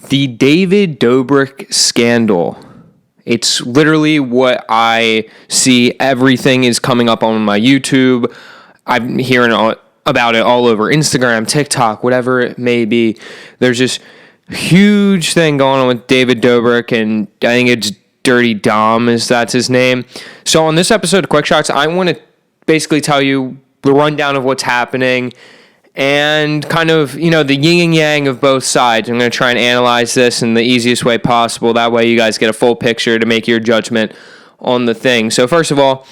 The David Dobrik scandal. It's literally what I see. Everything is coming up on my YouTube. I'm hearing about it all over Instagram, TikTok, whatever it may be. There's this huge thing going on with David Dobrik, and I think it's Dirty Dom, that's his name. So on this episode of Kwik Shotz, I want to basically tell you the rundown of what's happening and kind of, the yin and yang of both sides. I'm going to try and analyze this in the easiest way possible. That way you guys get a full picture to make your judgment on the thing. So first of all,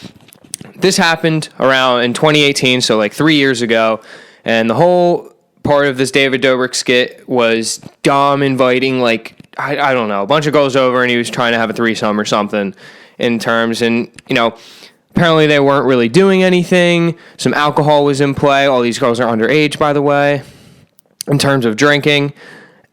this happened around in 2018, so like 3 years ago. And the whole part of this David Dobrik skit was Dom inviting, I don't know, a bunch of girls over, and he was trying to have a threesome or something in terms. And, apparently they weren't really doing anything. Some alcohol was in play. All these girls are underage, by the way, in terms of drinking.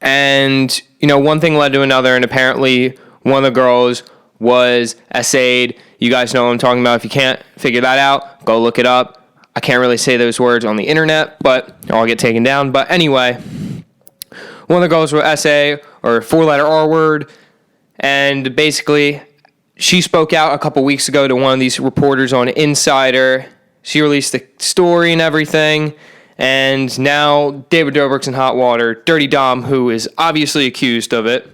And, one thing led to another, and apparently one of the girls was essayed. You guys know what I'm talking about. If you can't figure that out, go look it up. I can't really say those words on the internet, but I'll get taken down. But anyway, one of the girls was essay, or four-letter R word, and basically she spoke out a couple weeks ago to one of these reporters on Insider. She released the story and everything, and now David Dobrik's in hot water. Dirty Dom, who is obviously accused of it,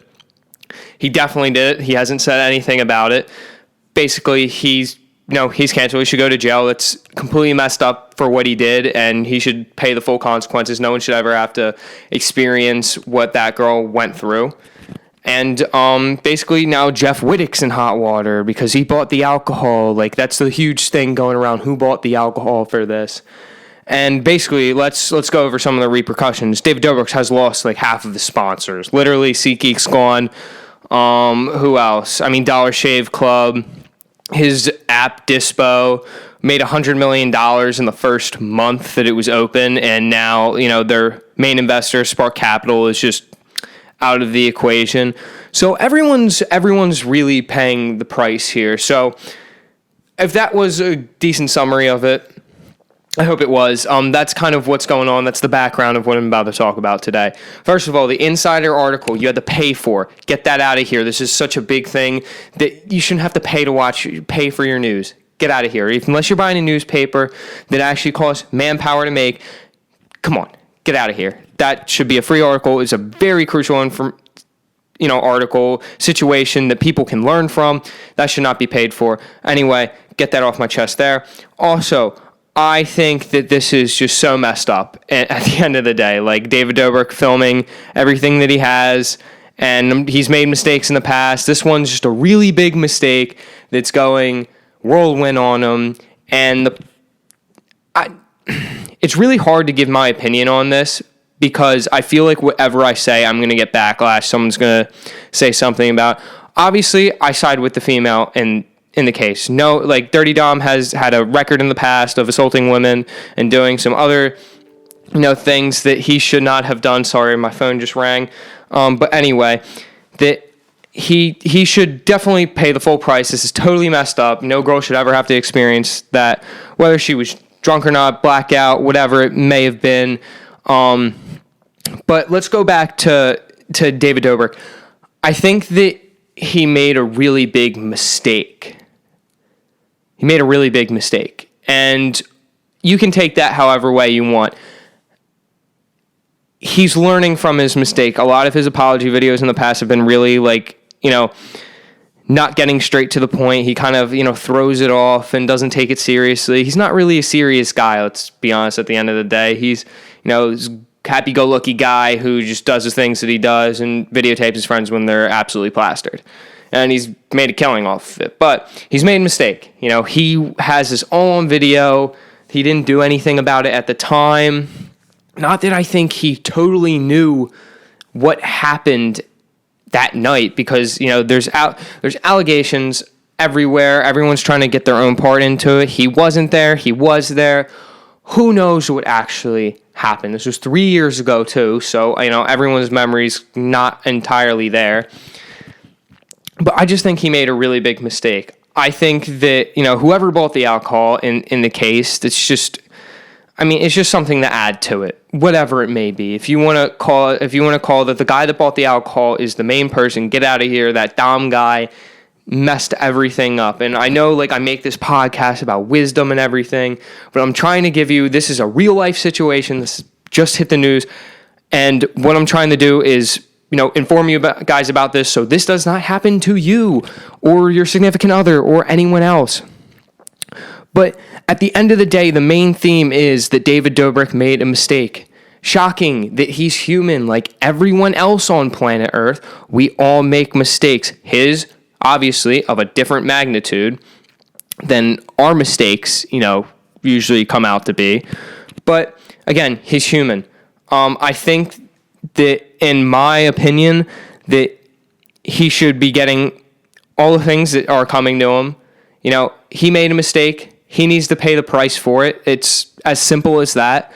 he definitely did it. He hasn't said anything about it. Basically, he's canceled. He should go to jail. It's completely messed up for what he did, and he should pay the full consequences. No one should ever have to experience what that girl went through. And basically now Jeff Wittick's in hot water because he bought the alcohol. That's the huge thing going around. Who bought the alcohol for this? And basically, let's go over some of the repercussions. David Dobrik has lost half of his sponsors. Literally, SeatGeek's gone. Who else? Dollar Shave Club. His app Dispo made $100 million in the first month that it was open, and now their main investor, Spark Capital, is just out of the equation. So everyone's really paying the price here. So if that was a decent summary of it, I hope it was. That's kind of what's going on. That's the background of what I'm about to talk about today. First of all, the Insider article you had to pay for. Get that out of here. This is such a big thing that you shouldn't have to pay for your news. Get out of here. Unless you're buying a newspaper that actually costs manpower to make, come on, get out of here. That should be a free article. It's a very crucial article, situation that people can learn from. That should not be paid for. Anyway, get that off my chest there. Also, I think that this is just so messed up at the end of the day. David Dobrik filming everything that he has, and he's made mistakes in the past. This one's just a really big mistake that's going whirlwind on him. And it's really hard to give my opinion on this because I feel like whatever I say, I'm going to get backlash. Someone's going to say something about. Obviously, I side with the female in the case. No, Dirty Dom has had a record in the past of assaulting women and doing some other, things that he should not have done. Sorry, my phone just rang. But anyway, that he should definitely pay the full price. This is totally messed up. No girl should ever have to experience that, whether she was drunk or not, blackout, whatever it may have been. But let's go back to David Dobrik. I think that he made a really big mistake. And you can take that however way you want. He's learning from his mistake. A lot of his apology videos in the past have been really not getting straight to the point. He kind of, throws it off and doesn't take it seriously. He's not really a serious guy, let's be honest, at the end of the day. He's, this happy-go-lucky guy who just does the things that he does and videotapes his friends when they're absolutely plastered. And he's made a killing off of it. But he's made a mistake. He has this all on video. He didn't do anything about it at the time. Not that I think he totally knew what happened that night, because there's allegations everywhere. Everyone's trying to get their own part into it. He wasn't there. He was there. Who knows what actually happened? This was 3 years ago too, so everyone's memory's not entirely there. But I just think he made a really big mistake. I think that whoever bought the alcohol in the case, that's just, I mean, it's just something to add to it, whatever it may be. If you want to call that the guy that bought the alcohol is the main person, get out of here. That Dom guy messed everything up. And I know, like, I make this podcast about wisdom and everything, but I'm trying to give you, this is a real life situation. This just hit the news. And what I'm trying to do is, inform you guys about this so this does not happen to you or your significant other or anyone else. But at the end of the day, the main theme is that David Dobrik made a mistake. Shocking that he's human like everyone else on planet Earth. We all make mistakes. His, obviously, of a different magnitude than our mistakes, usually come out to be. But again, he's human. I think that, in my opinion, that he should be getting all the things that are coming to him. He made a mistake. He needs to pay the price for it. It's as simple as that.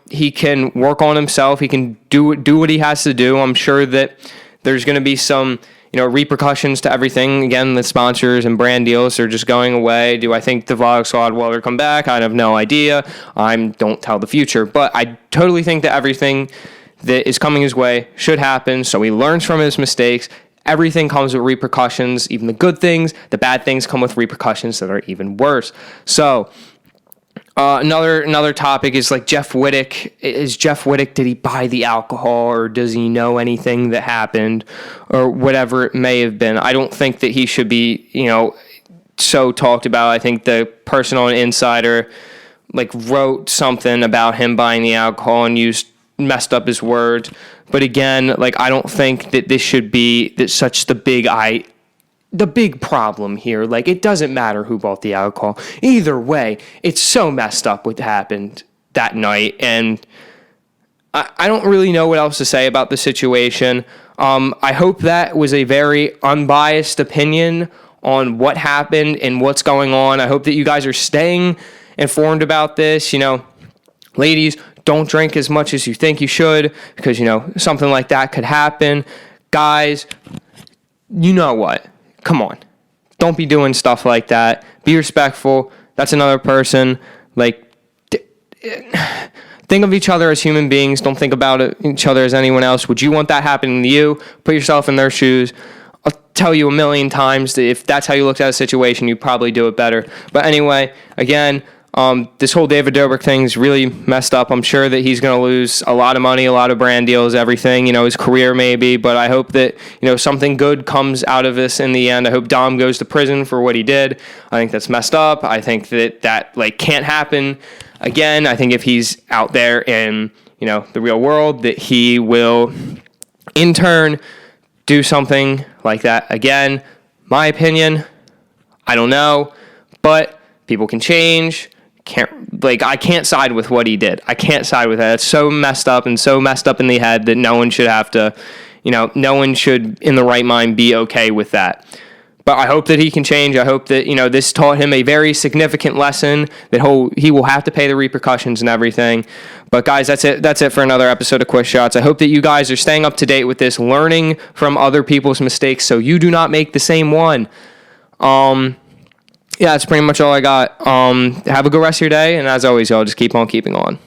He can work on himself. He can do what he has to do. I'm sure that there's going to be some, repercussions to everything. Again, the sponsors and brand deals are just going away. Do I think the Vlog Squad will ever come back? I have no idea. Don't tell the future. But I totally think that everything that is coming his way should happen. So he learns from his mistakes. Everything comes with repercussions, even the good things. The bad things come with repercussions that are even worse. So another topic is like Jeff Wittick. Did he buy the alcohol, or does he know anything that happened, or whatever it may have been? I don't think that he should be, so talked about. I think the person on Insider wrote something about him buying the alcohol and messed up his words. But again, I don't think that this should be such the big problem here. It doesn't matter who bought the alcohol. Either way, it's so messed up what happened that night. And I don't really know what else to say about the situation. I hope that was a very unbiased opinion on what happened and what's going on. I hope that you guys are staying informed about this. Ladies, don't drink as much as you think you should, because, something like that could happen. Guys, you know what? Come on. Don't be doing stuff like that. Be respectful. That's another person. Think of each other as human beings. Don't think about each other as anyone else. Would you want that happening to you? Put yourself in their shoes. I'll tell you a million times that if that's how you looked at a situation, you'd probably do it better. But anyway, again, this whole David Dobrik thing is really messed up. I'm sure that he's going to lose a lot of money, a lot of brand deals, everything, his career maybe. But I hope that, something good comes out of this in the end. I hope Dom goes to prison for what he did. I think that's messed up. I think that can't happen again. I think if he's out there in, the real world, that he will in turn do something like that again. My opinion, I don't know, but people can change. I can't side with what he did. I can't side with that. It's so messed up and so messed up in the head that no one should have to, no one should in the right mind be okay with that. But I hope that he can change. I hope that, this taught him a very significant lesson that he will have to pay the repercussions and everything. But guys, that's it. That's it for another episode of Quick Shots. I hope that you guys are staying up to date with this, learning from other people's mistakes so you do not make the same one. Yeah, that's pretty much all I got. Have a good rest of your day, and as always, y'all, just keep on keeping on.